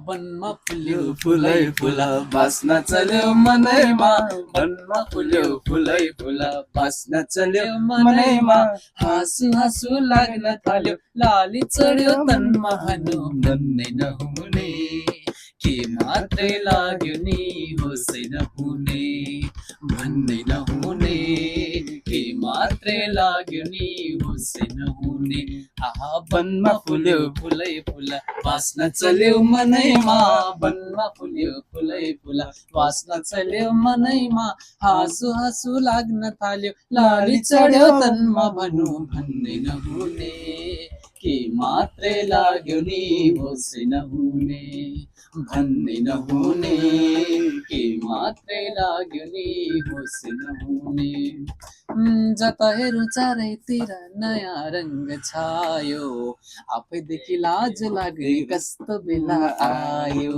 वनमा फुल्यो फुलै फुल बास्न चल्यो मनैमा, वनमा फुल्यो फुलै फुल बास्न चल्यो मनैमा। हाँसु हाँसु लाग्न थाल्यो लाली चढ्यो तनमा, भनौँ भन्नै नहुने के मात्रै लाग्यो नि होसै नहुने, भन्नै नहुने के मात्रै लाग्यो नि होसै नहुने। आहा वनमा फुल्यो फुलै फुल बास्न चल्यो मनैमा, वनमा फुल्यो फुलै फुल बास्न चल्यो मनैमा। हाँसु हाँसु लाग्न थाल्यो लाली चढ्यो तनमा, भनौँ भन्नै नहुने के मात्रै लाग्यो नि होसै नहुने, भन्नै नहुने के मात्रै लाग्यो नि होसै नहुने। जता हेरौँ चारैतिर नयाँ रङ्ग छायो, आफैदेखि लाज लाग्ने कस्तो बेला आयो।